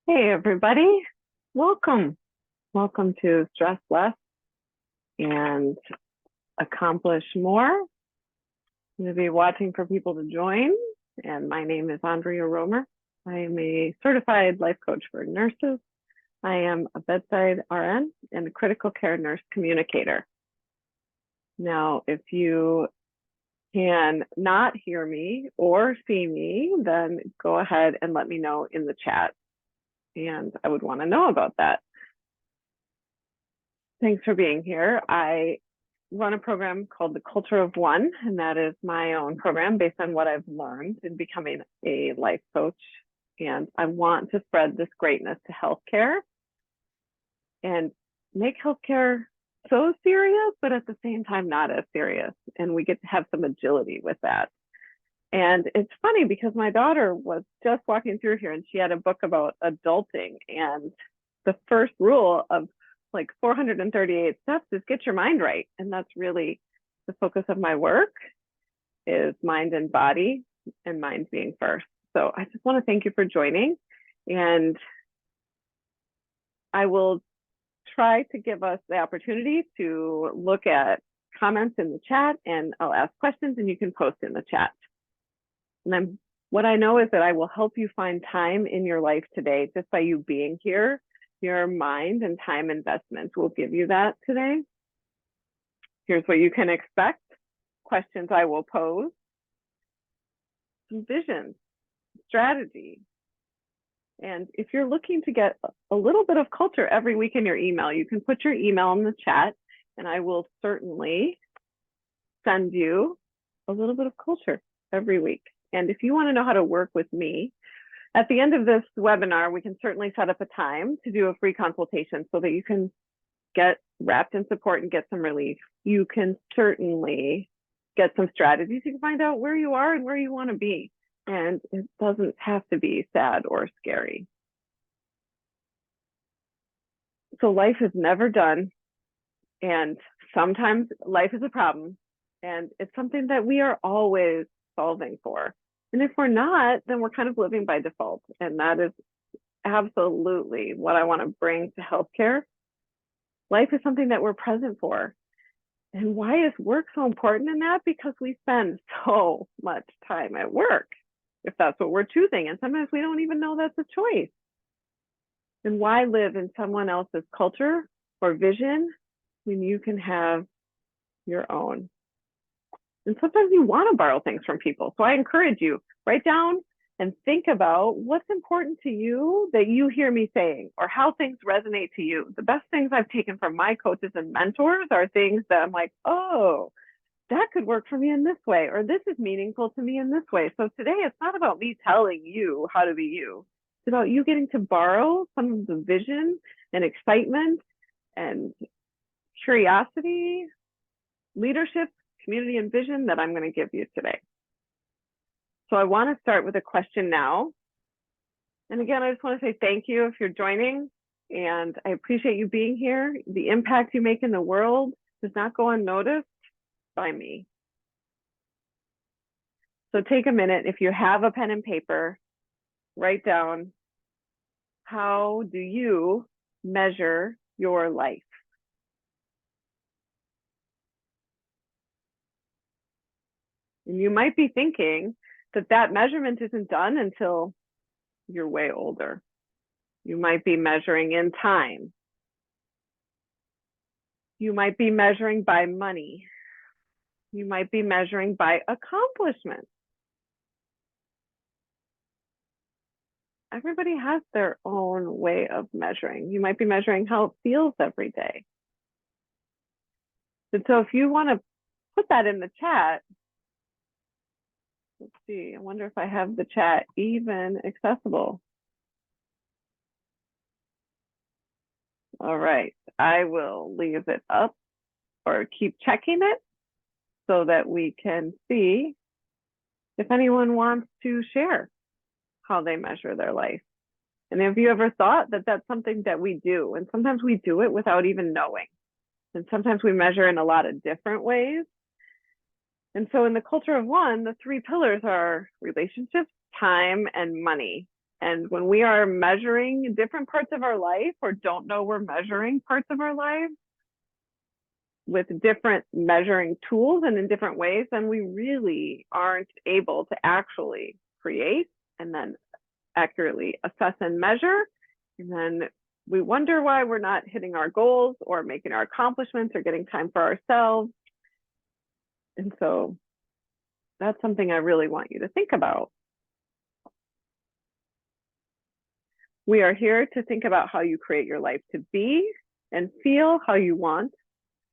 Hey, everybody. Welcome. Welcome to Stress Less and Accomplish More. I'm going to be watching for people to join. And my name is Andrea Romer. I am a certified life coach for nurses. I am a bedside RN and a critical care nurse communicator. Now, if you can not hear me or see me, then go ahead and let me know in the chat. And I would want to know about that. Thanks for being here. I run a program called the Culture of One, and that is my own program based on what I've learned in becoming a life coach. And I want to spread this greatness to healthcare and make healthcare so serious, but at the same time, not as serious. And we get to have some agility with that. And it's funny because my daughter was just walking through here and she had a book about adulting. And the first rule of like 438 steps is get your mind right. And that's really the focus of my work is mind and body, and mind being first. So I just want to thank you for joining. And I will try to give us the opportunity to look at comments in the chat, and I'll ask questions and you can post in the chat. And what I know is that I will help you find time in your life today just by you being here. Your mind and time investments will give you that today. Here's what you can expect. Questions I will pose. Some vision, strategy. And if you're looking to get a little bit of culture every week in your email, you can put your email in the chat and I will certainly send you a little bit of culture every week. And if you want to know how to work with me, at the end of this webinar, we can certainly set up a time to do a free consultation so that you can get wrapped in support and get some relief. You can certainly get some strategies. You can find out where you are and where you want to be. And it doesn't have to be sad or scary. So life is never done. And sometimes life is a problem. And it's something that we are always solving for. And if we're not, then we're kind of living by default. And that is absolutely what I want to bring to healthcare. Life is something that we're present for. And why is work so important in that? Because we spend so much time at work, if that's what we're choosing. And sometimes we don't even know that's a choice. And why live in someone else's culture or vision when you can have your own? And sometimes you want to borrow things from people. So I encourage you, write down and think about what's important to you that you hear me saying or how things resonate to you. The best things I've taken from my coaches and mentors are things that I'm like, oh, that could work for me in this way, or this is meaningful to me in this way. So today it's not about me telling you how to be you. It's about you getting to borrow some of the vision and excitement and curiosity, leadership, community, and vision that I'm going to give you today. So I want to start with a question now. And again, I just want to say thank you if you're joining, and I appreciate you being here. The impact you make in the world does not go unnoticed by me. So take a minute. If you have a pen and paper, write down, how do you measure your life? And you might be thinking that that measurement isn't done until you're way older. You might be measuring in time. You might be measuring by money. You might be measuring by accomplishments. Everybody has their own way of measuring. You might be measuring how it feels every day. And so if you want to put that in the chat, let's see, I wonder if I have the chat even accessible. All right, I will leave it up or keep checking it so that we can see if anyone wants to share how they measure their life. And have you ever thought that that's something that we do? And sometimes we do it without even knowing. And sometimes we measure in a lot of different ways. And so in the Culture of One, the three pillars are relationships, time, and money. And when we are measuring different parts of our life or don't know we're measuring parts of our life with different measuring tools and in different ways, then we really aren't able to actually create and then accurately assess and measure. And then we wonder why we're not hitting our goals or making our accomplishments or getting time for ourselves. And so that's something I really want you to think about. We are here to think about how you create your life to be and feel how you want,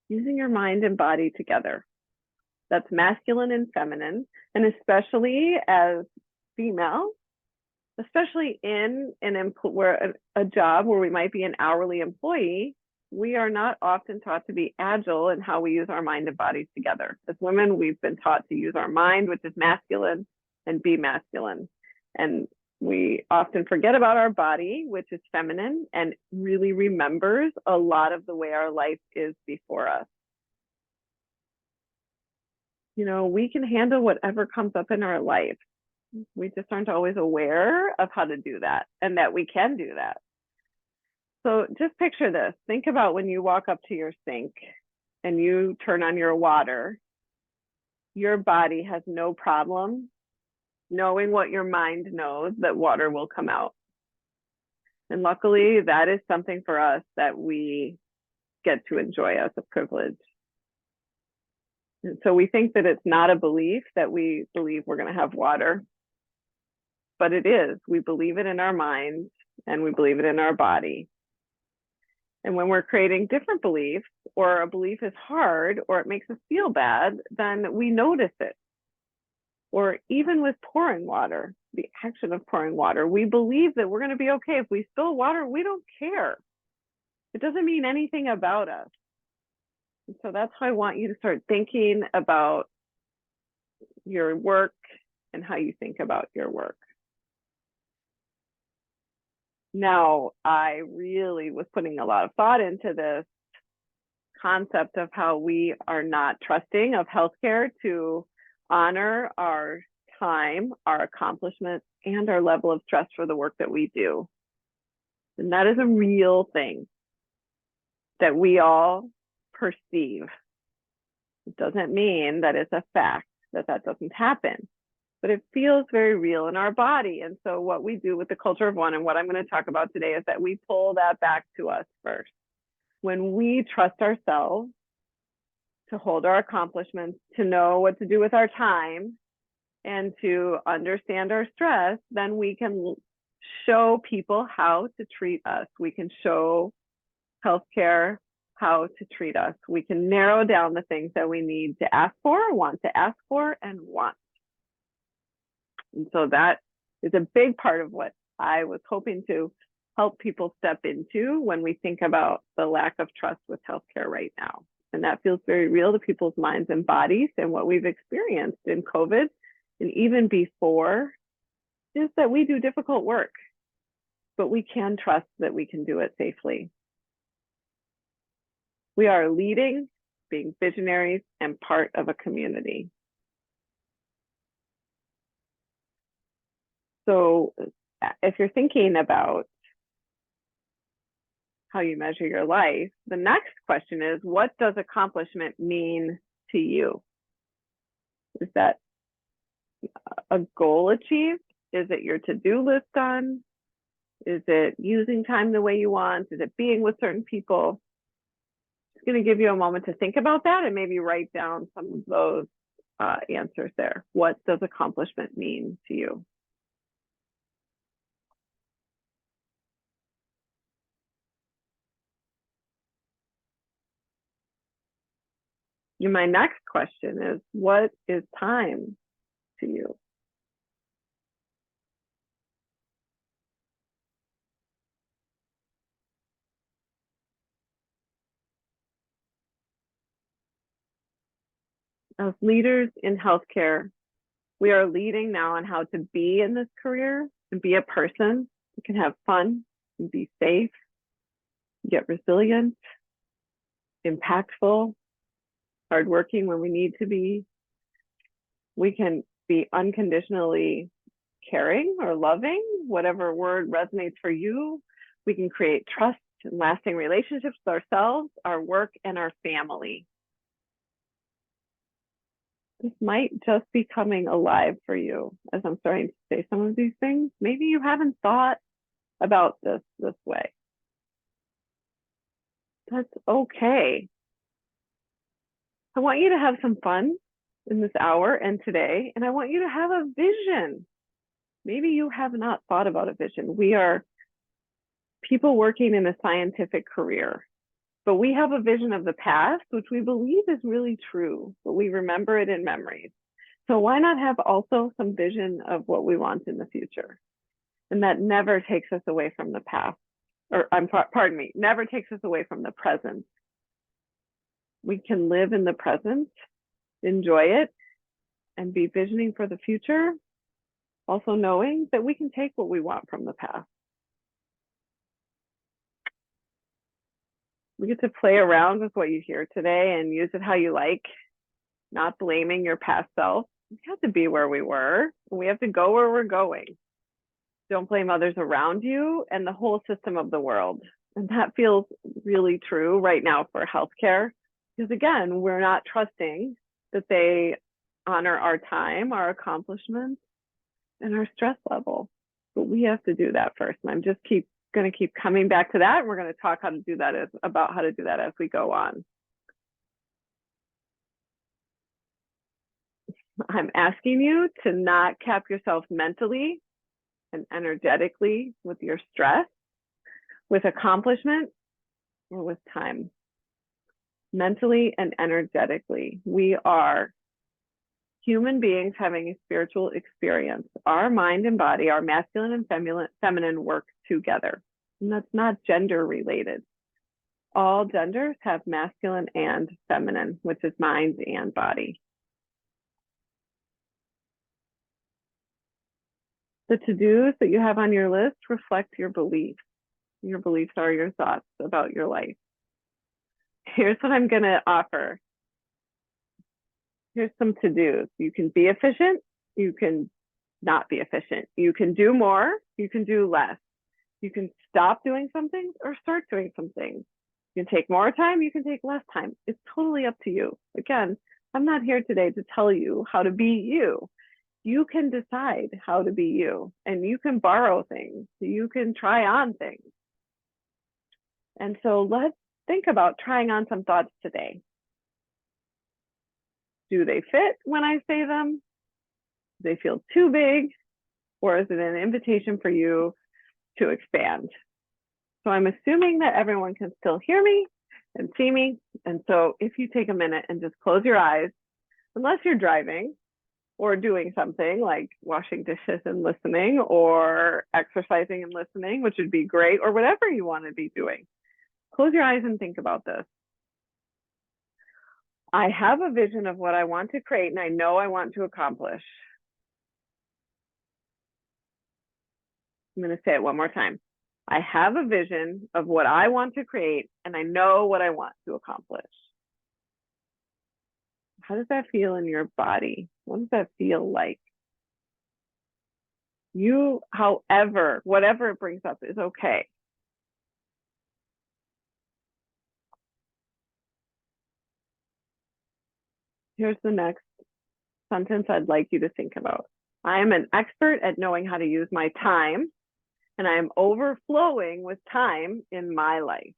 using your mind and body together. That's masculine and feminine, and especially as female, especially in a job where we might be an hourly employee, we are not often taught to be agile in how we use our mind and bodies together. As women, we've been taught to use our mind, which is masculine, and be masculine. And we often forget about our body, which is feminine, and really remembers a lot of the way our life is before us. You know, we can handle whatever comes up in our life. We just aren't always aware of how to do that and that we can do that. So just picture this. Think about when you walk up to your sink and you turn on your water, your body has no problem knowing what your mind knows, that water will come out. And luckily, that is something for us that we get to enjoy as a privilege. And so we think that it's not a belief that we believe we're going to have water, but it is. We believe it in our minds and we believe it in our body. And when we're creating different beliefs, or a belief is hard or it makes us feel bad, then we notice it. Or even with pouring water, the action of pouring water, we believe that we're going to be okay. If we spill water, we don't care. It doesn't mean anything about us. And so that's how I want you to start thinking about your work and how you think about your work. Now, I really was putting a lot of thought into this concept of how we are not trusting of healthcare to honor our time, our accomplishments, and our level of stress for the work that we do. And that is a real thing that we all perceive. It doesn't mean that it's a fact that that doesn't happen, but it feels very real in our body. And so what we do with the culture of one, and what I'm going to talk about today, is that we pull that back to us first. When we trust ourselves to hold our accomplishments, to know what to do with our time, and to understand our stress, then we can show people how to treat us. We can show healthcare how to treat us. We can narrow down the things that we need to ask for, want to ask for, and want. And so that is a big part of what I was hoping to help people step into when we think about the lack of trust with healthcare right now. And that feels very real to people's minds and bodies. And what we've experienced in COVID and even before is that we do difficult work, but we can trust that we can do it safely. We are leading, being visionaries, and part of a community. So if you're thinking about how you measure your life, the next question is, what does accomplishment mean to you? Is that a goal achieved? Is it your to-do list done? Is it using time the way you want? Is it being with certain people? It's going to give you a moment to think about that and maybe write down some of those answers there. What does accomplishment mean to you? And my next question is, what is time to you? As leaders in healthcare, we are leading now on how to be in this career and be a person who can have fun and be safe, get resilient, impactful, hardworking when we need to be. We can be unconditionally caring or loving, whatever word resonates for you. We can create trust and lasting relationships with ourselves, our work, and our family. This might just be coming alive for you as I'm starting to say some of these things. Maybe you haven't thought about this way. That's okay. I want you to have some fun in this hour and today, and I want you to have a vision. Maybe you have not thought about a vision. We are people working in a scientific career, but we have a vision of the past, which we believe is really true, but we remember it in memories. So why not have also some vision of what we want in the future? And that never takes us away from the past, or pardon me, never takes us away from the present. We can live in the present, enjoy it, and be visioning for the future, also knowing that we can take what we want from the past. We get to play around with what you hear today and use it how you like, not blaming your past self. We have to be where we were. We have to go where we're going. Don't blame others around you and the whole system of the world. And that feels really true right now for healthcare, because again, we're not trusting that they honor our time, our accomplishments, and our stress level. But we have to do that first. And I'm just going to keep coming back to that. And we're going to talk about how to do that as we go on. I'm asking you to not cap yourself mentally and energetically with your stress, with accomplishment, or with time. Mentally and energetically, we are human beings having a spiritual experience. Our mind and body, our masculine and feminine work together. And that's not gender related. All genders have masculine and feminine, which is mind and body. The to-dos that you have on your list reflect your beliefs. Your beliefs are your thoughts about your life. Here's what I'm going to offer. Here's some to-dos. You can be efficient. You can not be efficient. You can do more. You can do less. You can stop doing some things or start doing some things. You can take more time. You can take less time. It's totally up to you. Again, I'm not here today to tell you how to be you. You can decide how to be you, and you can borrow things. You can try on things. And so let's think about trying on some thoughts today. Do they fit when I say them? Do they feel too big? Or is it an invitation for you to expand? So I'm assuming that everyone can still hear me and see me. And so if you take a minute and just close your eyes, unless you're driving or doing something like washing dishes and listening, or exercising and listening, which would be great, or whatever you want to be doing. Close your eyes and think about this. I have a vision of what I want to create, and I know I want to accomplish. I'm going to say it one more time. I have a vision of what I want to create, and I know what I want to accomplish. How does that feel in your body? What does that feel like? You, however, whatever it brings up is okay. Here's the next sentence I'd like you to think about. I am an expert at knowing how to use my time, and I am overflowing with time in my life.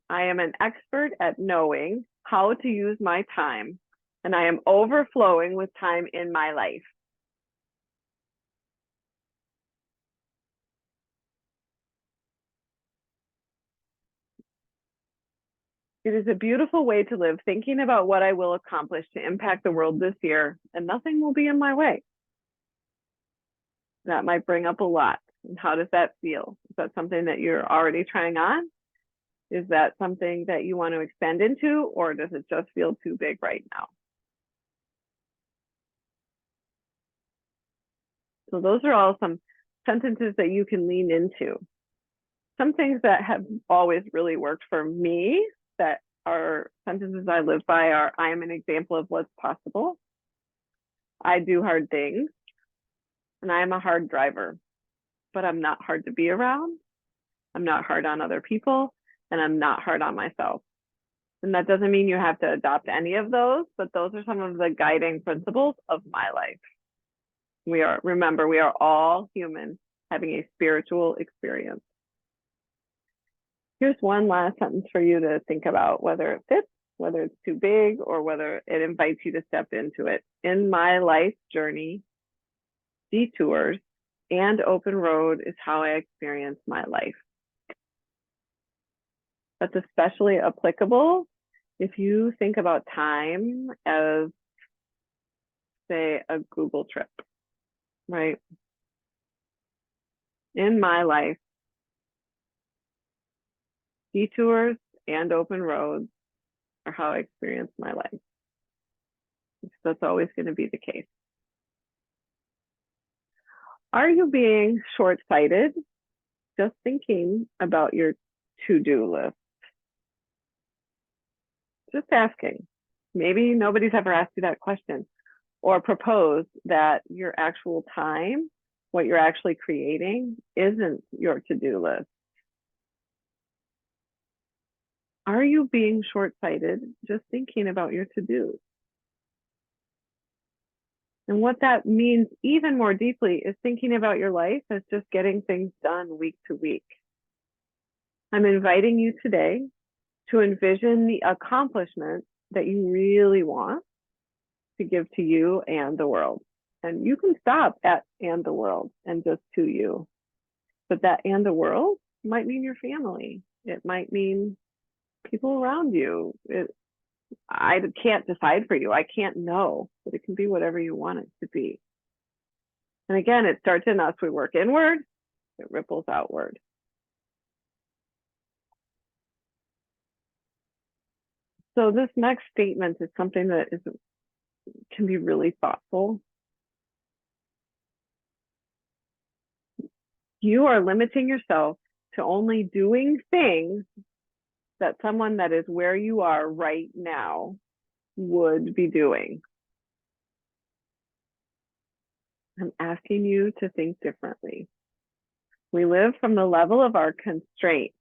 I am an expert at knowing how to use my time, and I am overflowing with time in my life. It is a beautiful way to live, thinking about what I will accomplish to impact the world this year, and nothing will be in my way. That might bring up a lot. And how does that feel? Is that something that you're already trying on? Is that something that you want to expand into, or does it just feel too big right now? So those are all some sentences that you can lean into. Some things that have always really worked for me that are sentences I live by are, I am an example of what's possible. I do hard things and I am a hard driver, but I'm not hard to be around. I'm not hard on other people, and I'm not hard on myself. And that doesn't mean you have to adopt any of those, but those are some of the guiding principles of my life. Remember, we are all human having a spiritual experience. Here's one last sentence for you to think about, whether it fits, whether it's too big, or whether it invites you to step into it. In my life journey, detours and open road is how I experience my life. That's especially applicable if you think about time as, say, a Google trip, right? In my life, detours and open roads are how I experience my life. That's always going to be the case. Are you being short-sighted just thinking about your to-do list? Just asking. Maybe nobody's ever asked you that question, or proposed that your actual time, what you're actually creating, isn't your to-do list. Are you being short-sighted just thinking about your to-dos? And what that means even more deeply is thinking about your life as just getting things done week to week. I'm inviting you today to envision the accomplishment that you really want to give to you and the world. And you can stop at and the world and just to you. But that and the world might mean your family. It might mean people around you. I can't decide for you. I can't know, but it can be whatever you want it to be. And again, it starts in us. We work inward, it ripples outward. So this next statement is something that can be really thoughtful. You are limiting yourself to only doing things that someone that is where you are right now would be doing. I'm asking you to think differently. We live from the level of our constraint.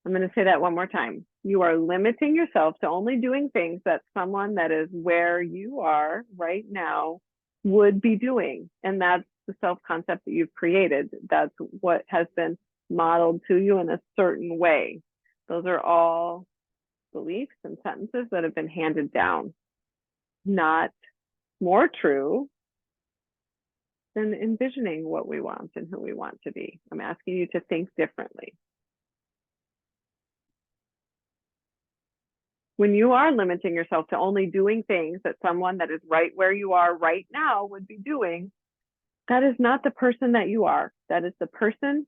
I'm going to say that one more time. You are limiting yourself to only doing things that someone that is where you are right now would be doing. And that's the self-concept that you've created. That's what has been modeled to you in a certain way. Those are all beliefs and sentences that have been handed down. Not more true than envisioning what we want and who we want to be. I'm asking you to think differently. When you are limiting yourself to only doing things that someone that is right where you are right now would be doing, that is not the person that you are. That is the person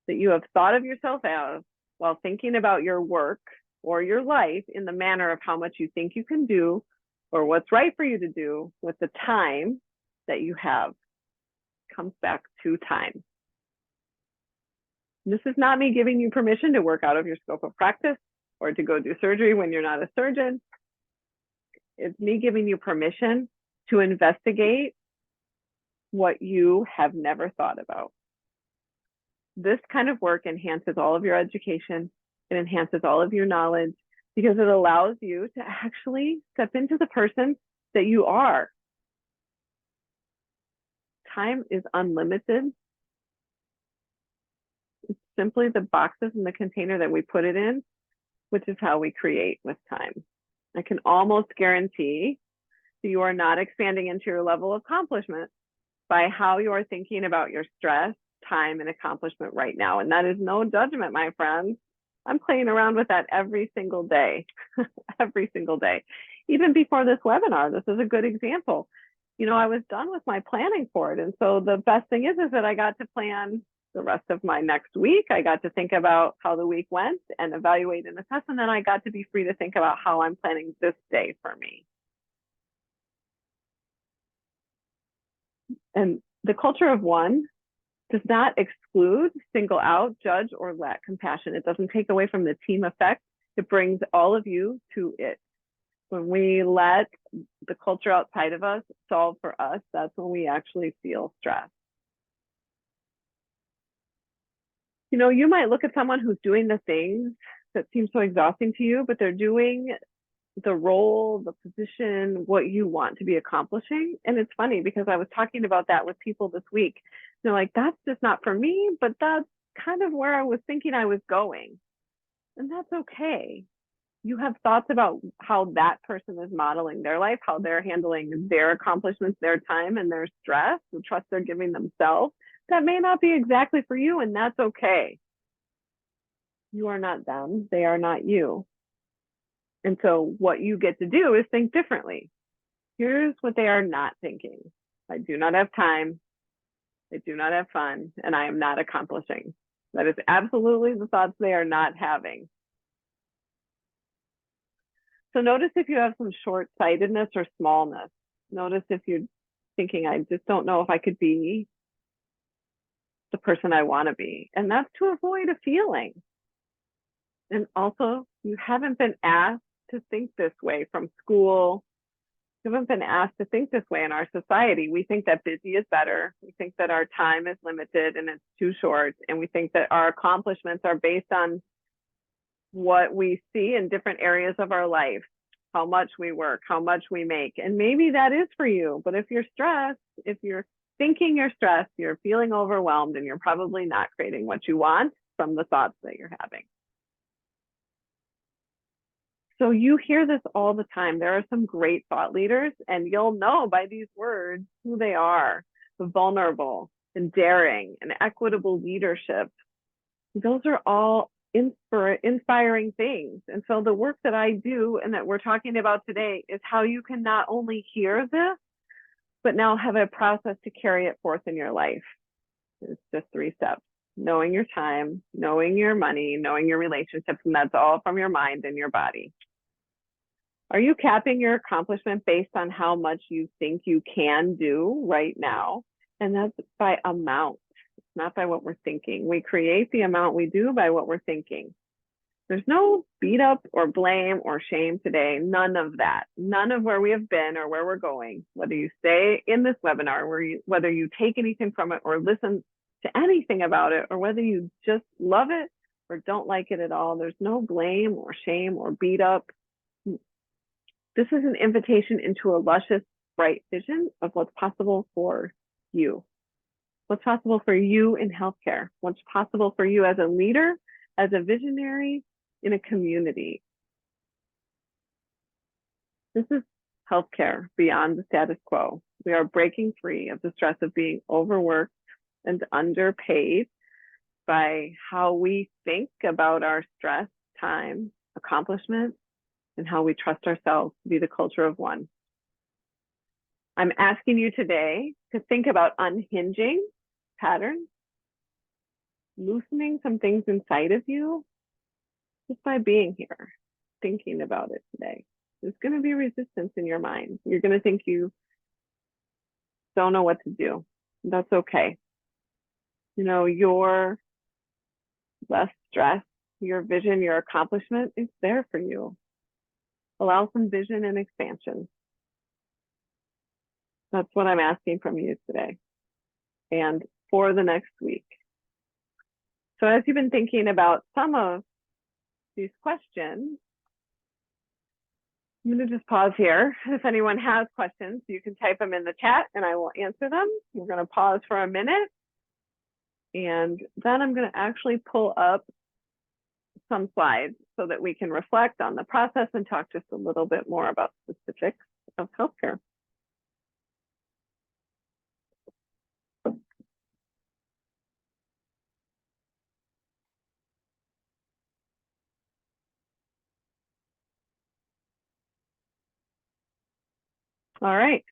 that you have thought of yourself as while thinking about your work or your life in the manner of how much you think you can do or what's right for you to do with the time that you have. It comes back to time. This is not me giving you permission to work out of your scope of practice or to go do surgery when you're not a surgeon. It's me giving you permission to investigate what you have never thought about. This kind of work enhances all of your education. It enhances all of your knowledge because it allows you to actually step into the person that you are. Time is unlimited. It's simply the boxes in the container that we put it in, which is how we create with time. I can almost guarantee that you are not expanding into your level of accomplishment by how you are thinking about your stress, time, and accomplishment right now. And that is no judgment, my friends. I'm playing around with that every single day, every single day. Even before this webinar, this is a good example. You know, I was done with my planning for it. And so the best thing is that I got to plan the rest of my next week. I got to think about how the week went and evaluate and assess. And then I got to be free to think about how I'm planning this day for me. And the culture of one does not exclude, single out, judge, or lack compassion. It doesn't take away from the team effect. It brings all of you to it. When we let the culture outside of us solve for us, that's when we actually feel stress. You know, you might look at someone who's doing the things that seem so exhausting to you, but they're doing the role, the position, what you want to be accomplishing. And it's funny because I was talking about that with people this week. They're like, that's just not for me, but that's kind of where I was thinking I was going. And that's okay. You have thoughts about how that person is modeling their life, how they're handling their accomplishments, their time, and their stress, the trust they're giving themselves. That may not be exactly for you, and that's okay. You are not them. They are not you. And so what you get to do is think differently. Here's what they are not thinking. I do not have time. I do not have fun, and I am not accomplishing. That is absolutely the thoughts they are not having. So notice if you have some short-sightedness or smallness. Notice if you're thinking, I just don't know if I could be the person I want to be. And that's to avoid a feeling. And also, you haven't been asked to think this way from school. You haven't been asked to think this way in our society. We think that busy is better. We think that our time is limited and it's too short. And we think that our accomplishments are based on what we see in different areas of our life, how much we work, how much we make. And maybe that is for you. But if you're stressed, if you're thinking you're stressed, you're feeling overwhelmed, and you're probably not creating what you want from the thoughts that you're having. So you hear this all the time. There are some great thought leaders, and you'll know by these words who they are: vulnerable and daring and equitable leadership. Those are all inspiring things. And so the work that I do and that we're talking about today is how you can not only hear this, but now have a process to carry it forth in your life. It's just 3 steps: knowing your time, knowing your money, knowing your relationships, and that's all from your mind and your body. Are you capping your accomplishment based on how much you think you can do right now? And that's by amount, not by what we're thinking. We create the amount we do by what we're thinking. There's no beat up or blame or shame today. None of that. None of where we have been or where we're going. Whether you stay in this webinar, whether you take anything from it or listen to anything about it, or whether you just love it or don't like it at all, there's no blame or shame or beat up. This is an invitation into a luscious, bright vision of what's possible for you. What's possible for you in healthcare? What's possible for you as a leader, as a visionary in a community? This is healthcare beyond the status quo. We are breaking free of the stress of being overworked and underpaid by how we think about our stress, time, accomplishment, and how we trust ourselves to be the culture of one. I'm asking you today to think about unhinging patterns, loosening some things inside of you just by being here, thinking about it today. There's going to be resistance in your mind. You're going to think you don't know what to do. That's okay. You know, your less stress, your vision, your accomplishment is there for you. Allow some vision and expansion. That's what I'm asking from you today and for the next week. So as you've been thinking about some of these questions, I'm going to just pause here. If anyone has questions, you can type them in the chat and I will answer them. We're going to pause for a minute. And then I'm going to actually pull up some slides so that we can reflect on the process and talk just a little bit more about specifics of healthcare. All right.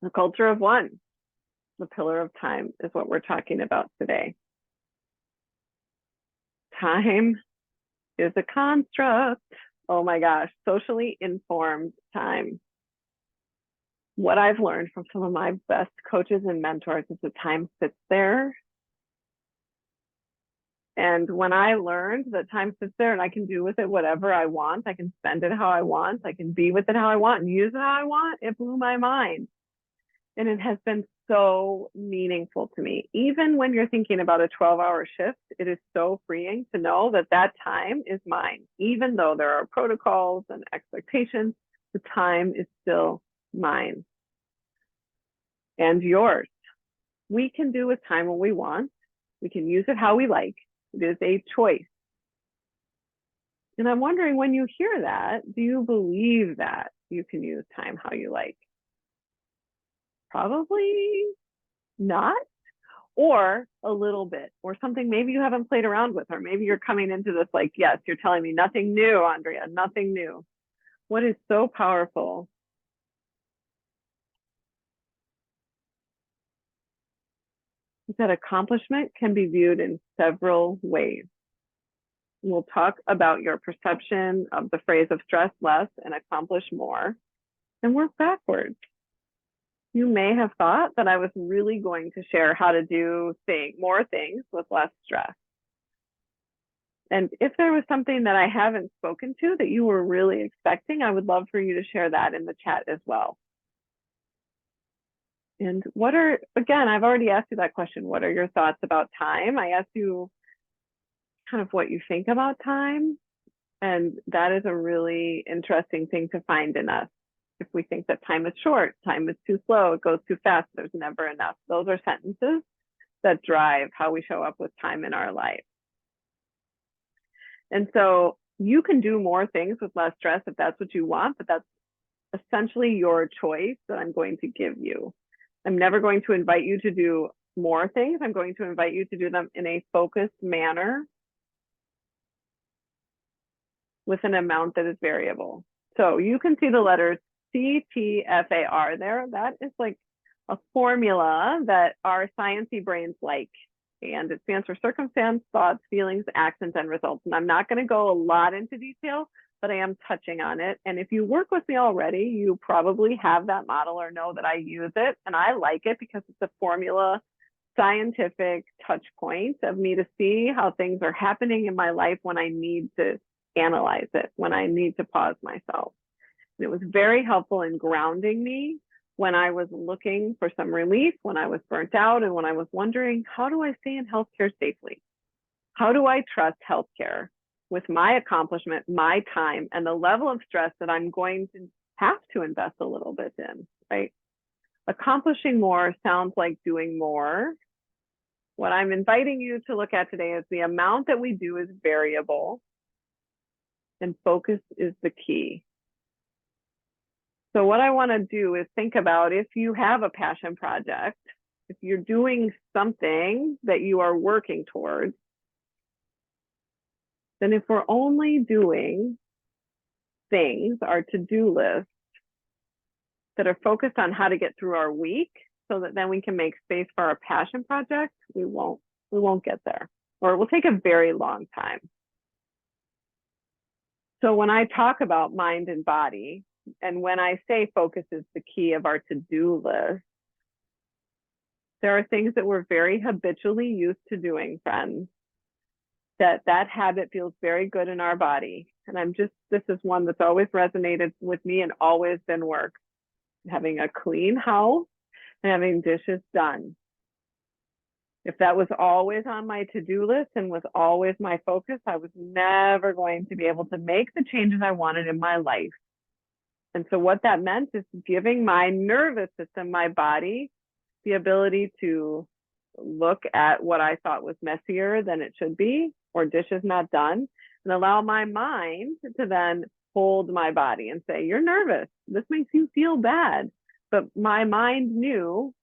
The culture of one, the pillar of time is what we're talking about today. Time is a construct. Oh my gosh, socially informed time. What I've learned from some of my best coaches and mentors is that time sits there And when I learned that time sits there and I can do with it whatever I want, I can spend it how I want, I can be with it how I want and use it how I want, it blew my mind. And it has been so meaningful to me. Even when you're thinking about a 12-hour shift, it is so freeing to know that that time is mine. Even though there are protocols and expectations, the time is still mine and yours. We can do with time what we want. We can use it how we like. It is a choice. And I'm wondering, when you hear that, do you believe that you can use time how you like? Probably not, or a little bit, or something maybe you haven't played around with, or maybe you're coming into this like, yes, you're telling me nothing new, Andrea, nothing new. What is so powerful is that accomplishment can be viewed in several ways. We'll talk about your perception of the phrase of stress less and accomplish more, and work backwards. You may have thought that I was really going to share how to do more things with less stress. And if there was something that I haven't spoken to that you were really expecting, I would love for you to share that in the chat as well. And again, I've already asked you that question. What are your thoughts about time? I asked you kind of what you think about time. And that is a really interesting thing to find in us. If we think that time is short, time is too slow, it goes too fast, there's never enough. Those are sentences that drive how we show up with time in our life. And so you can do more things with less stress if that's what you want, but that's essentially your choice that I'm going to give you. I'm never going to invite you to do more things. I'm going to invite you to do them in a focused manner with an amount that is variable. So you can see the letters CTFAR there. That is like a formula that our sciencey brains like. And it stands for circumstance, thoughts, feelings, actions, and results. And I'm not going to go a lot into detail, but I am touching on it. And if you work with me already, you probably have that model or know that I use it. And I like it because it's a formula, scientific touch point of me to see how things are happening in my life when I need to analyze it, when I need to pause myself. And it was very helpful in grounding me when I was looking for some relief, when I was burnt out, and when I was wondering, how do I stay in healthcare safely? How do I trust healthcare with my accomplishment, my time, and the level of stress that I'm going to have to invest a little bit in, right? Accomplishing more sounds like doing more. What I'm inviting you to look at today is the amount that we do is variable, and focus is the key. So what I want to do is think about, if you have a passion project, if you're doing something that you are working towards, then if we're only doing things, our to-do list, that are focused on how to get through our week so that then we can make space for our passion project, we won't get there, or it will take a very long time. So when I talk about mind and body, and when I say focus is the key of our to-do list, there are things that we're very habitually used to doing, friends, that habit feels very good in our body. And this is one that's always resonated with me and always been work. Having a clean house and having dishes done. If that was always on my to-do list and was always my focus, I was never going to be able to make the changes I wanted in my life. And so what that meant is giving my nervous system, my body, the ability to look at what I thought was messier than it should be, or dishes not done, and allow my mind to then hold my body and say, you're nervous. This makes you feel bad. But my mind knew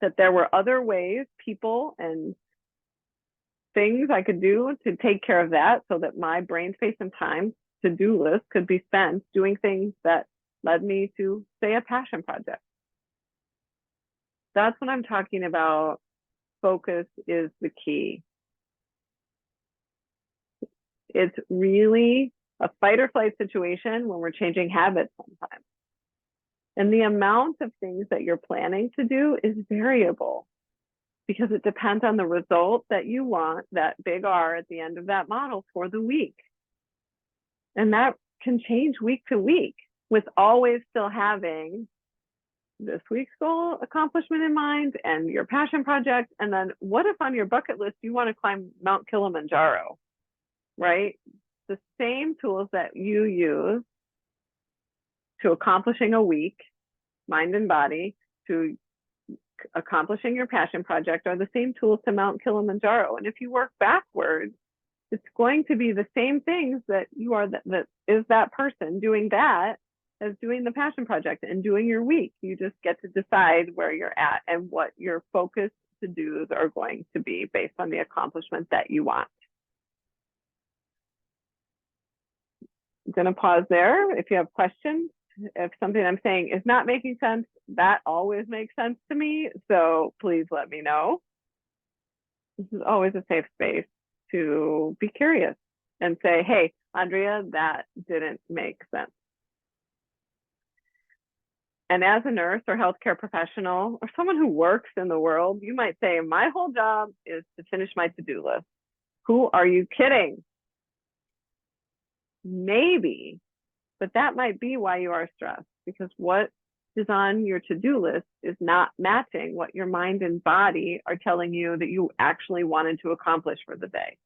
that there were other ways, people and things I could do to take care of that, so that my brain space and time to-do list could be spent doing things that led me to, say, a passion project. That's what I'm talking about. Focus is the key. It's really a fight or flight situation when we're changing habits sometimes. And the amount of things that you're planning to do is variable. because it depends on the result that you want, that big R at the end of that model for the week. And that can change week to week, with always still having this week's goal accomplishment in mind and your passion project. And then what if on your bucket list you want to climb Mount Kilimanjaro, right? The same tools that you use to accomplishing a week, mind and body, to accomplishing your passion project are the same tools to Mount Kilimanjaro. And if you work backwards, it's going to be the same things that you are, that is that person doing that as doing the passion project and doing your week. You just get to decide where you're at and what your focus to-dos are going to be based on the accomplishment that you want. I'm going to pause there. If you have questions, if something I'm saying is not making sense, that always makes sense to me. So please let me know. This is always a safe space to be curious and say, hey, Andrea, that didn't make sense. And as a nurse or healthcare professional or someone who works in the world, you might say, my whole job is to finish my to-do list. Who are you kidding? Maybe, but that might be why you are stressed, because what is on your to-do list is not matching what your mind and body are telling you that you actually wanted to accomplish for the day.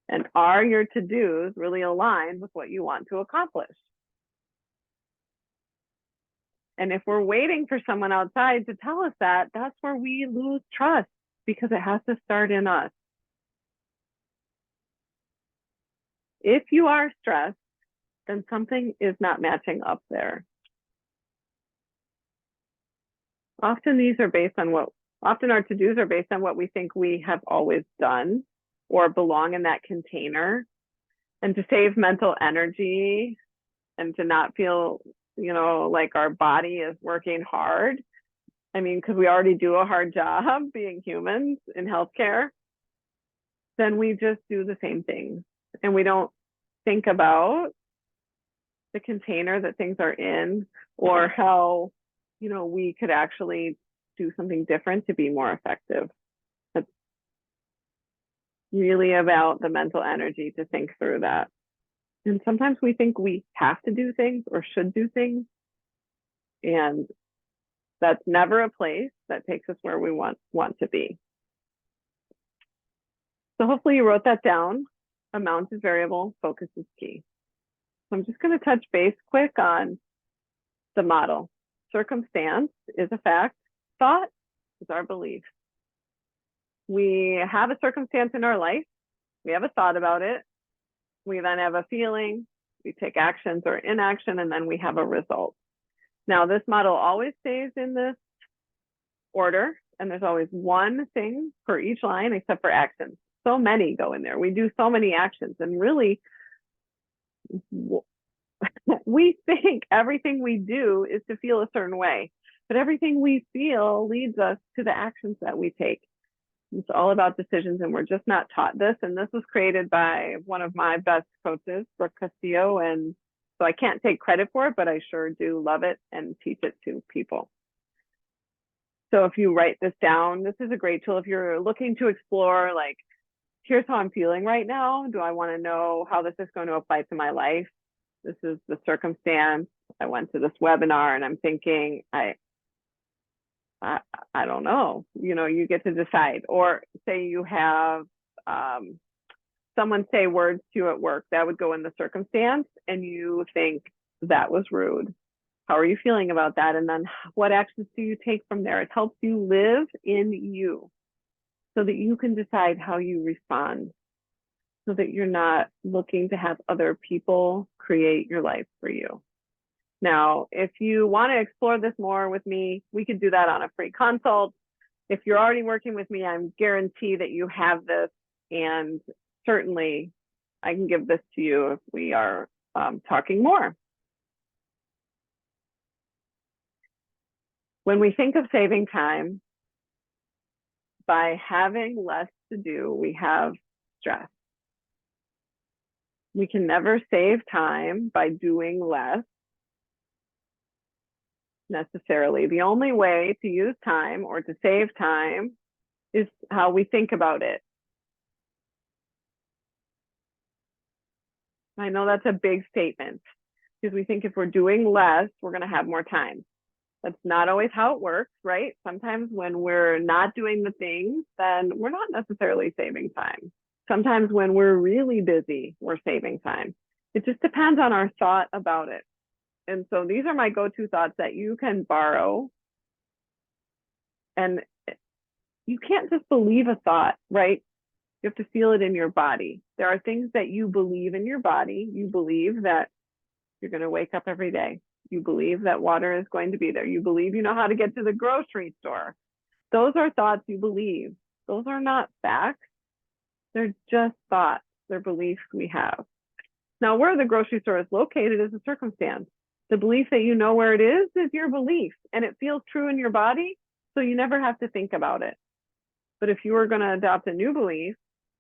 And are your to-dos really aligned with what you want to accomplish? And if we're waiting for someone outside to tell us that, that's where we lose trust, because it has to start in us. If you are stressed, then something is not matching up there. Often these are based on often our to-dos are based on what we think we have always done or belong in that container. And to save mental energy and to not feel, like our body is working hard. I mean, because we already do a hard job being humans in healthcare, then we just do the same things. And we don't think about the container that things are in, or how, we could actually do something different to be more effective. It's really about the mental energy to think through that. And sometimes we think we have to do things or should do things. And that's never a place that takes us where we want to be. So hopefully you wrote that down. Amount is variable, focus is key. So I'm just going to touch base quick on the model. Circumstance is a fact. Thought is our belief. We have a circumstance in our life. We have a thought about it. We then have a feeling. We take actions or inaction, and then we have a result. Now, this model always stays in this order, and there's always one thing for each line except for actions. So many go in there. We do so many actions, and really, we think everything we do is to feel a certain way, but everything we feel leads us to the actions that we take. It's all about decisions, and we're just not taught this. And this was created by one of my best coaches, Brooke Castillo. And so I can't take credit for it, but I sure do love it and teach it to people. So if you write this down, this is a great tool. If you're looking to explore, like, here's how I'm feeling right now. Do I want to know how this is going to apply to my life? This is the circumstance. I went to this webinar and I'm thinking, I don't know, you get to decide. Or say you have someone say words to you at work, that would go in the circumstance, and you think that was rude. How are you feeling about that? And then what actions do you take from there? It helps you live in you so that you can decide how you respond, so that you're not looking to have other people create your life for you. Now, if you want to explore this more with me, we could do that on a free consult. If you're already working with me, I'm guarantee that you have this, and certainly I can give this to you if we are talking more. When we think of saving time, by having less to do, we have stress. We can never save time by doing less. necessarily. The only way to use time or to save time is how we think about it. I know that's a big statement because we think if we're doing less, we're going to have more time. That's not always how it works, right? Sometimes when we're not doing the things, then we're not necessarily saving time. Sometimes when we're really busy, we're saving time. It just depends on our thought about it. And so these are my go-to thoughts that you can borrow. And you can't just believe a thought, right? You have to feel it in your body. There are things that you believe in your body. You believe that you're going to wake up every day. You believe that water is going to be there. You believe you know how to get to the grocery store. Those are thoughts you believe. Those are not facts. They're just thoughts. They're beliefs we have. Now, where the grocery store is located is a circumstance. The belief that you know where it is your belief, and it feels true in your body, so you never have to think about it. But if you were going to adopt a new belief,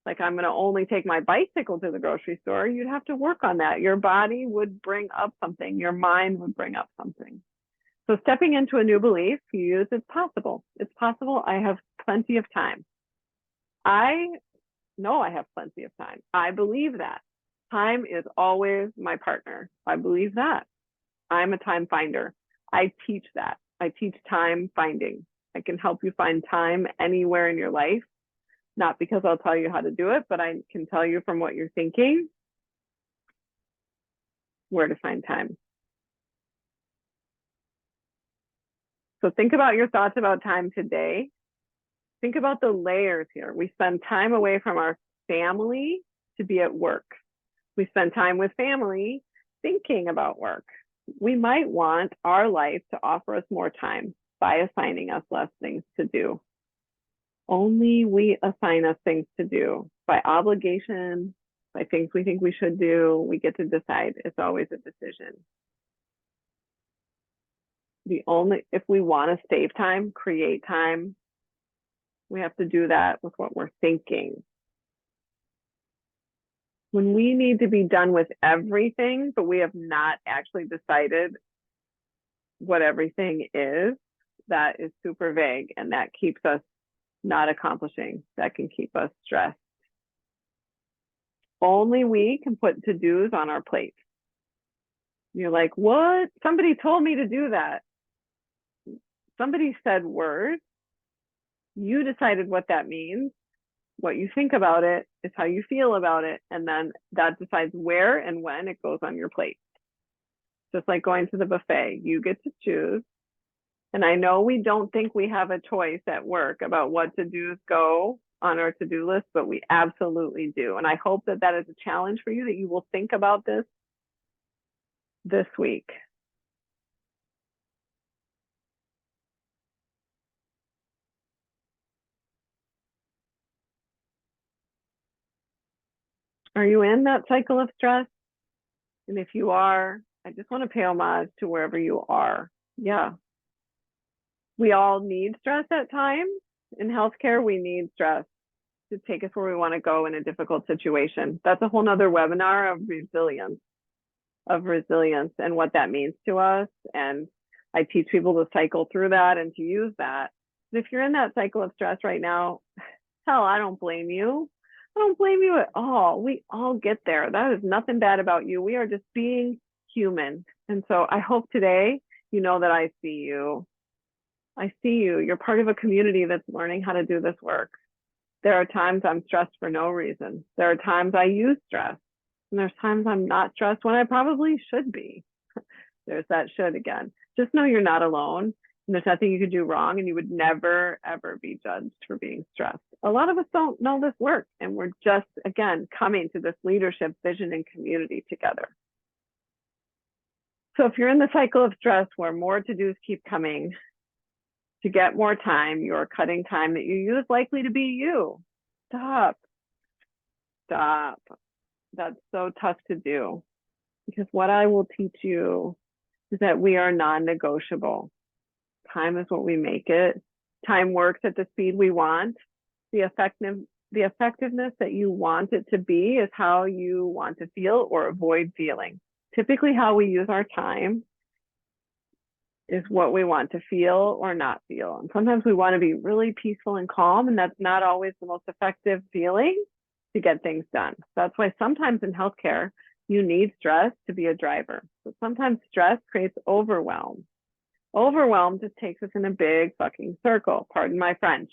like I'm going to only take my bicycle to the grocery store, you'd have to work on that. Your body would bring up something. Your mind would bring up something. So stepping into a new belief, you use it's possible. It's possible. I have plenty of time. I know I have plenty of time. I believe that. Time is always my partner. I believe that. I'm a time finder. I teach that. I teach time finding. I can help you find time anywhere in your life. Not because I'll tell you how to do it, but I can tell you from what you're thinking where to find time. So think about your thoughts about time today. Think about the layers here. We spend time away from our family to be at work. We spend time with family thinking about work. We might want our life to offer us more time by assigning us less things to do. Only we assign us things to do by obligation, by things we think we should do. We get to decide. It's always a decision. If we want to save time, create time, we have to do that with what we're thinking. When we need to be done with everything, but we have not actually decided what everything is, that is super vague, and that keeps us not accomplishing. That can keep us stressed. Only we can put to-dos on our plate. You're like, what? Somebody told me to do that. Somebody said words. You decided what that means. What you think about it is how you feel about it. And then that decides where and when it goes on your plate. Just like going to the buffet, you get to choose. And I know we don't think we have a choice at work about what to-dos go on our to-do list, but we absolutely do. And I hope that that is a challenge for you, that you will think about this week. Are you in that cycle of stress? And if you are, I just want to pay homage to wherever you are. Yeah. We all need stress at times. In healthcare, we need stress to take us where we want to go in a difficult situation. That's a whole nother webinar of resilience and what that means to us. And I teach people to cycle through that and to use that. But if you're in that cycle of stress right now, hell, I don't blame you. I don't blame you at all. We all get there. That is nothing bad about you. We are just being human. And so I hope today you know that I see you. I see you. You're part of a community that's learning how to do this work. There are times I'm stressed for no reason. There are times I use stress. And there's times I'm not stressed when I probably should be. There's that should again. Just know you're not alone. And there's nothing you could do wrong, and you would never, ever be judged for being stressed. A lot of us don't know this work, and we're just, again, coming to this leadership, vision, and community together. So if you're in the cycle of stress where more to-dos keep coming, to get more time, you're cutting time that you use likely to be you. Stop. Stop. That's so tough to do, because what I will teach you is that we are non-negotiable. Time is what we make it. Time works at the speed we want. The effectiveness that you want it to be is how you want to feel or avoid feeling. Typically, how we use our time is what we want to feel or not feel. And sometimes we want to be really peaceful and calm, and that's not always the most effective feeling to get things done. That's why sometimes in healthcare, you need stress to be a driver. So sometimes stress creates overwhelm. Overwhelm just takes us in a big fucking circle, pardon my French.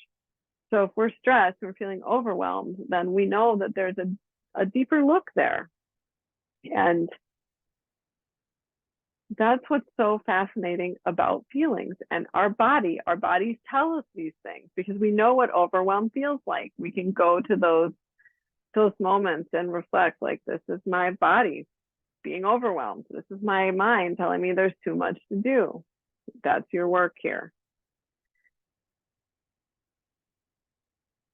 So if we're stressed and we're feeling overwhelmed, then we know that there's a deeper look there. And that's what's so fascinating about feelings and our bodies tell us these things because we know what overwhelm feels like. We can go to those moments and reflect, like, this is my body being overwhelmed, this is my mind telling me there's too much to do. That's your work here.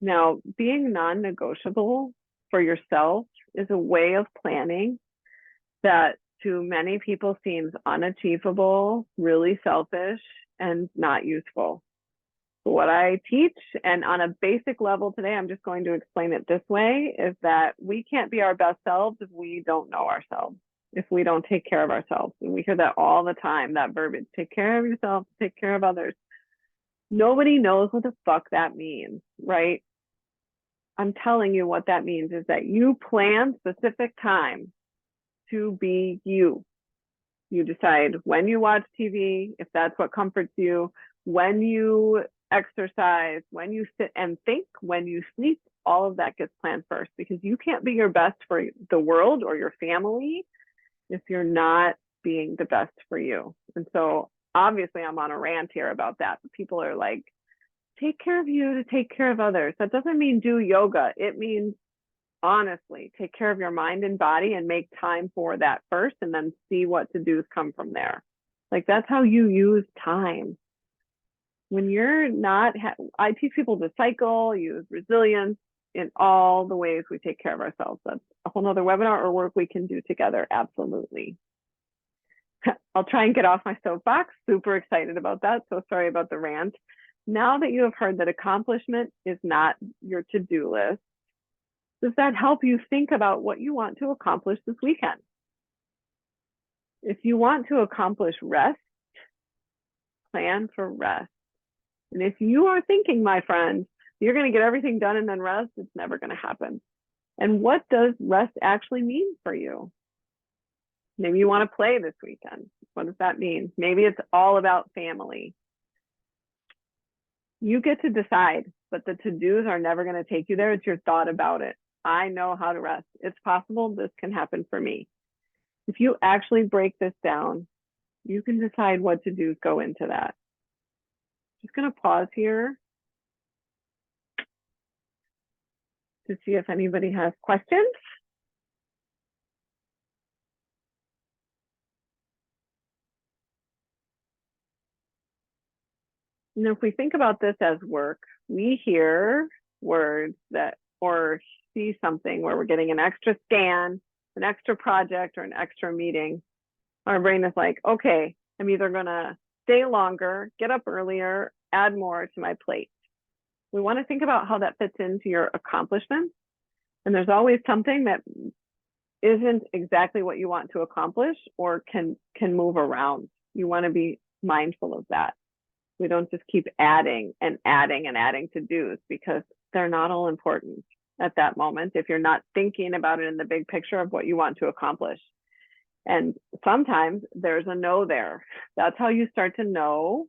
Now, being non-negotiable for yourself is a way of planning that to many people seems unachievable, really selfish, and not useful. What I teach, and on a basic level today, I'm just going to explain it this way, is that we can't be our best selves if we don't know ourselves, if we don't take care of ourselves. And we hear that all the time, that verbiage, take care of yourself, take care of others. Nobody knows what the fuck that means, right? I'm telling you what that means is that you plan specific time to be you. You decide when you watch TV, if that's what comforts you, when you exercise, when you sit and think, when you sleep, all of that gets planned first because you can't be your best for the world or your family if you're not being the best for you. And so obviously I'm on a rant here about that. People are like, take care of you to take care of others. That doesn't mean do yoga. It means honestly take care of your mind and body and make time for that first and then see what to do's come from there. Like that's how you use time. When you're not, I teach people to cycle, use resilience in all the ways we take care of ourselves. That's a whole nother webinar or work we can do together. Absolutely. I'll try and get off my soapbox. Super excited about that. So sorry about the rant. Now that you have heard that accomplishment is not your to-do list, does that help you think about what you want to accomplish this weekend? If you want to accomplish rest, plan for rest. And if you are thinking, my friend, you're going to get everything done and then rest, it's never going to happen. And what does rest actually mean for you? Maybe you want to play this weekend. What does that mean? Maybe it's all about family. You get to decide, but the to-dos are never going to take you there. It's your thought about it. I know how to rest. It's possible this can happen for me. If you actually break this down, you can decide what to do, go into that. Just going to pause here to see if anybody has questions. And if we think about this as work, we hear words that, or see something where we're getting an extra scan, an extra project, or an extra meeting. Our brain is like, okay, I'm either going to stay longer, get up earlier, add more to my plate. We want to think about how that fits into your accomplishments. And there's always something that isn't exactly what you want to accomplish or can move around. You want to be mindful of that. We don't just keep adding and adding and adding to do's because they're not all important at that moment if you're not thinking about it in the big picture of what you want to accomplish. And sometimes there's a no there. That's how you start to know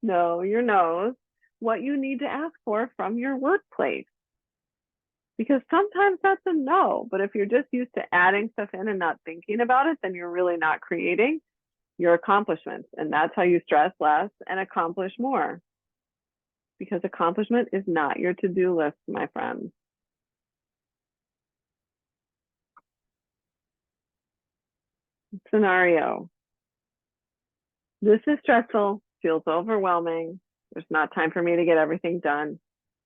your no's, what you need to ask for from your workplace. Because sometimes that's a no, but if you're just used to adding stuff in and not thinking about it, then you're really not creating your accomplishments. And that's how you stress less and accomplish more. Because accomplishment is not your to-do list, my friends. Scenario. This is stressful, feels overwhelming. There's not time for me to get everything done.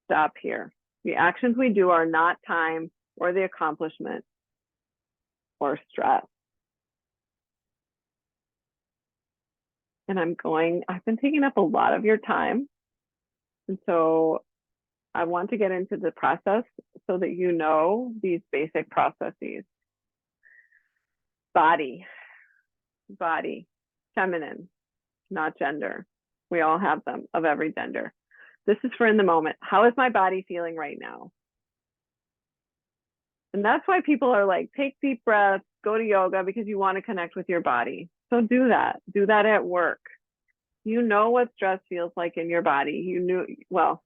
Stop here. The actions we do are not time or the accomplishment or stress. And I've been taking up a lot of your time. And so I want to get into the process so that you know these basic processes. Body, feminine, not gender. We all have them of every gender. This is for in the moment. How is my body feeling right now? And that's why people are like, take deep breaths, go to yoga, because you want to connect with your body. So do that. Do that at work. You know what stress feels like in your body. You knew, well,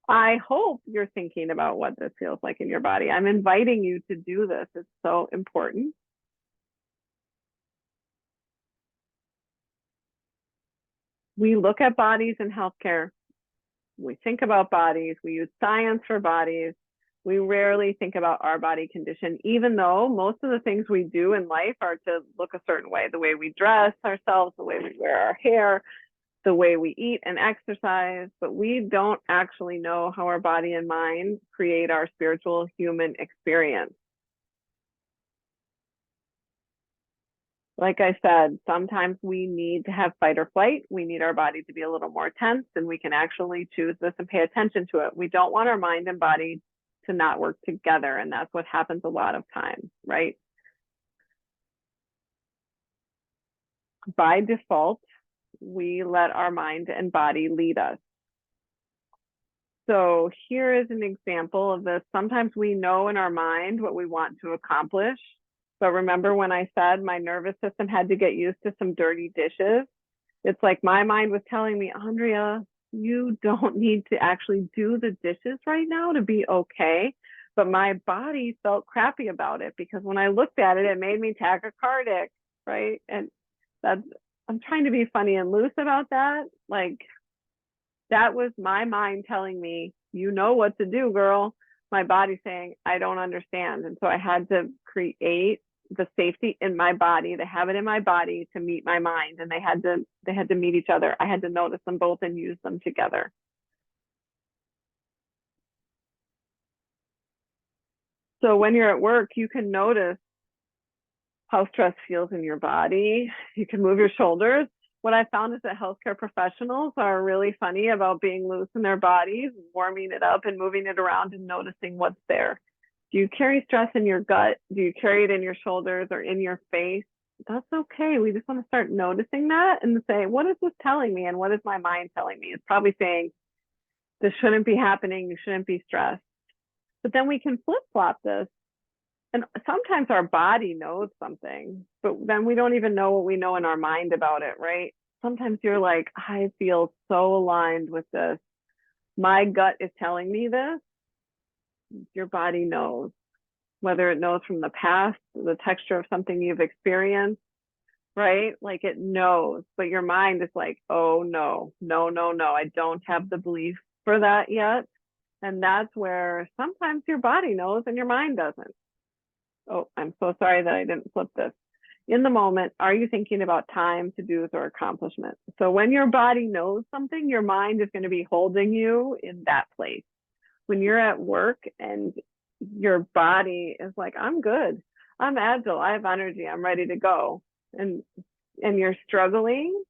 I hope you're thinking about what this feels like in your body. I'm inviting you to do this. It's so important. We look at bodies in healthcare. We think about bodies. We use science for bodies. We rarely think about our body condition, even though most of the things we do in life are to look a certain way, the way we dress ourselves, the way we wear our hair, the way we eat and exercise, but we don't actually know how our body and mind create our spiritual human experience. Like I said, sometimes we need to have fight or flight. We need our body to be a little more tense, and we can actually choose this and pay attention to it. We don't want our mind and body to not work together, and that's what happens a lot of times, right? By default, we let our mind and body lead us. So here is an example of this. Sometimes we know in our mind what we want to accomplish. But remember when I said my nervous system had to get used to some dirty dishes? It's like my mind was telling me, Andrea, you don't need to actually do the dishes right now to be okay. But my body felt crappy about it because when I looked at it, it made me tachycardic, right? And that's, I'm trying to be funny and loose about that. Like, that was my mind telling me, you know what to do, girl. My body saying, I don't understand. And so I had to create the safety in my body, the habit in my body to meet my mind. And they had to meet each other. I had to notice them both and use them together. So when you're at work, you can notice how stress feels in your body. You can move your shoulders. What I found is that healthcare professionals are really funny about being loose in their bodies, warming it up and moving it around and noticing what's there. Do you carry stress in your gut? Do you carry it in your shoulders or in your face? That's okay. We just want to start noticing that and say, what is this telling me? And what is my mind telling me? It's probably saying, this shouldn't be happening. You shouldn't be stressed. But then we can flip flop this. And sometimes our body knows something, but then we don't even know what we know in our mind about it, right? Sometimes you're like, I feel so aligned with this. My gut is telling me this. Your body knows, whether it knows from the past, the texture of something you've experienced, right? Like it knows, but your mind is like, oh no, no, no, no, I don't have the belief for that yet. And that's where sometimes your body knows and your mind doesn't. Oh, I'm so sorry that I didn't flip this. In the moment, are you thinking about time, to-dos, or accomplishments? So when your body knows something, your mind is going to be holding you in that place. When you're at work and your body is like, I'm good, I'm agile, I have energy, I'm ready to go, and you're struggling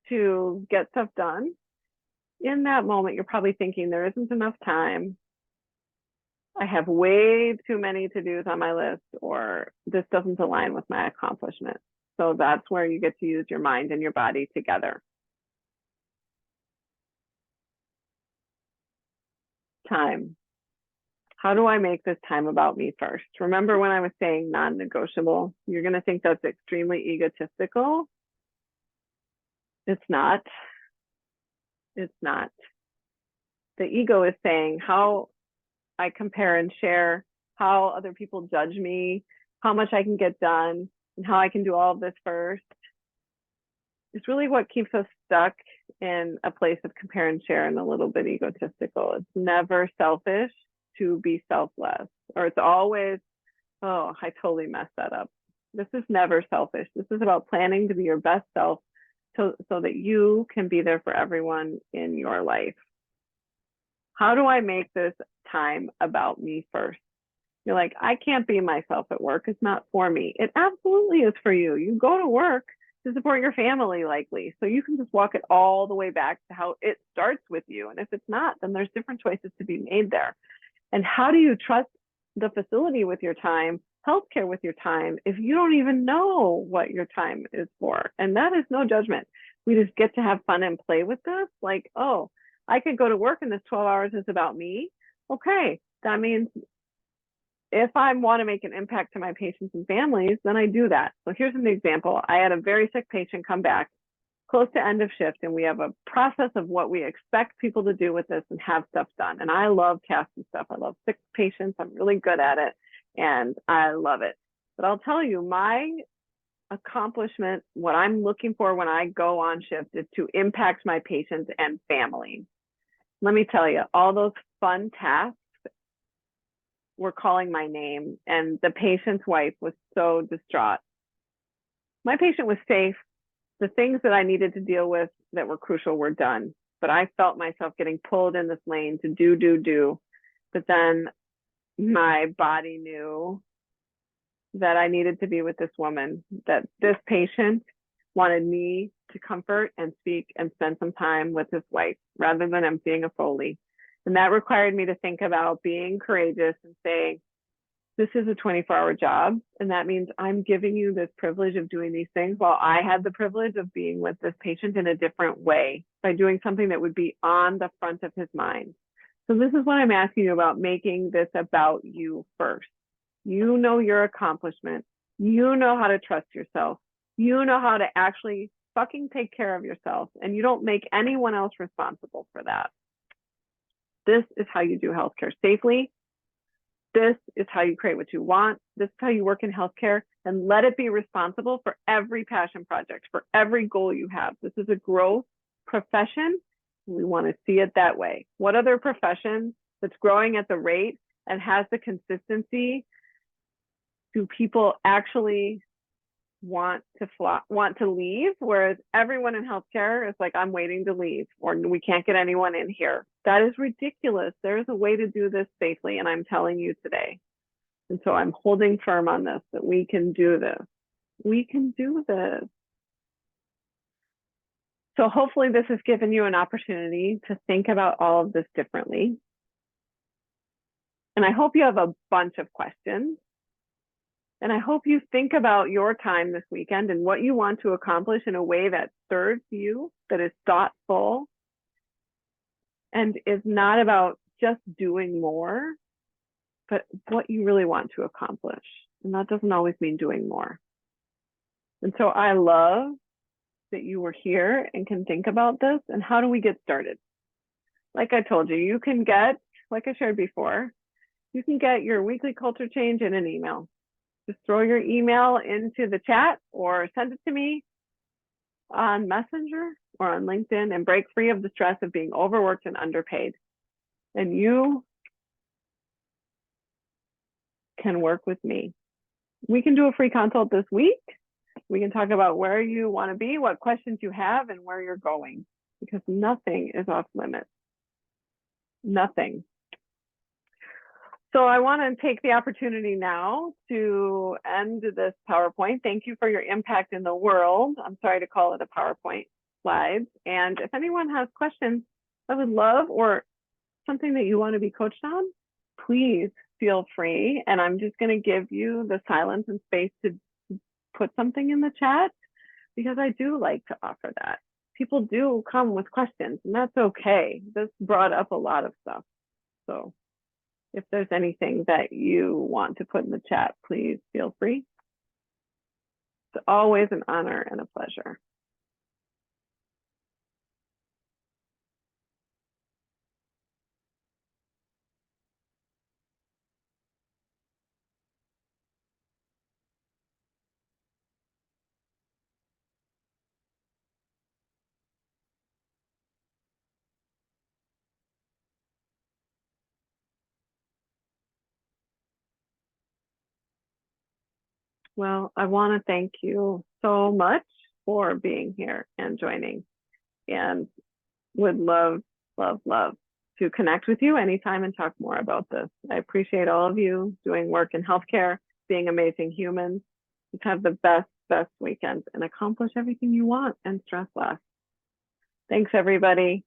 to get stuff done, in that moment, you're probably thinking there isn't enough time. I have way too many to-dos on my list, or this doesn't align with my accomplishment. So that's where you get to use your mind and your body together. Time. How do I make this time about me first? Remember when I was saying non-negotiable? You're going to think that's extremely egotistical. It's not. It's not. The ego is saying how I compare and share, how other people judge me, how much I can get done, and how I can do all of this first. It's really what keeps us stuck in a place of compare and share and a little bit egotistical. It's never selfish to be selfless, or it's always, oh, I totally messed that up. This is never selfish. This is about planning to be your best self so that you can be there for everyone in your life. How do I make this time about me first? You're like, I can't be myself at work. It's not for me. It absolutely is for you. You go to work to support your family, likely. So you can just walk it all the way back to how it starts with you. And if it's not, then there's different choices to be made there. And how do you trust the facility with your time, healthcare with your time, if you don't even know what your time is for? And that is no judgment. We just get to have fun and play with this. Like, oh, I could go to work and this 12 hours is about me. Okay, that means if I want to make an impact to my patients and families, then I do that. So here's an example. I had a very sick patient come back close to end of shift, and we have a process of what we expect people to do with this and have stuff done. And I love tasking stuff. I love sick patients. I'm really good at it, and I love it. But I'll tell you, my accomplishment, what I'm looking for when I go on shift, is to impact my patients and family. Let me tell you, all those fun tasks were calling my name, and the patient's wife was so distraught. My patient was safe. The things that I needed to deal with that were crucial were done, but I felt myself getting pulled in this lane to do. But then my body knew that I needed to be with this woman, that this patient wanted me to comfort and speak and spend some time with his wife rather than emptying a Foley. And that required me to think about being courageous and saying, this is a 24-hour job. And that means I'm giving you this privilege of doing these things while I had the privilege of being with this patient in a different way by doing something that would be on the front of his mind. So this is what I'm asking you about, making this about you first. You know your accomplishment. You know how to trust yourself. You know how to actually fucking take care of yourself, and you don't make anyone else responsible for that. This is how you do healthcare safely. This is how you create what you want. This is how you work in healthcare, and let it be responsible for every passion project, for every goal you have. This is a growth profession. We want to see it that way. What other profession that's growing at the rate and has the consistency do people actually want to leave? Whereas everyone in healthcare is like, I'm waiting to leave, or we can't get anyone in here. That is ridiculous. There is a way to do this safely, and I'm telling you today. And so I'm holding firm on this, that we can do this. We can do this. So hopefully this has given you an opportunity to think about all of this differently. And I hope you have a bunch of questions. And I hope you think about your time this weekend and what you want to accomplish in a way that serves you, that is thoughtful, and is not about just doing more, but what you really want to accomplish. And that doesn't always mean doing more. And so I love that you were here and can think about this. And how do we get started? Like I told you, you can get, like I shared before, you can get your weekly culture change in an email. Just throw your email into the chat or send it to me on Messenger or on LinkedIn, and break free of the stress of being overworked and underpaid. And you can work with me. We can do a free consult this week. We can talk about where you want to be, what questions you have, and where you're going, because nothing is off limits. Nothing. So I want to take the opportunity now to end this PowerPoint. Thank you for your impact in the world. I'm sorry to call it a PowerPoint slides. And if anyone has questions, I would love, or something that you want to be coached on, please feel free. And I'm just going to give you the silence and space to put something in the chat, because I do like to offer that. People do come with questions, and that's okay. This brought up a lot of stuff. So if there's anything that you want to put in the chat, please feel free. It's always an honor and a pleasure. Well, I want to thank you so much for being here and joining, and would love, love, love to connect with you anytime and talk more about this. I appreciate all of you doing work in healthcare, being amazing humans. Just have the best weekend and accomplish everything you want and stress less. Thanks, everybody.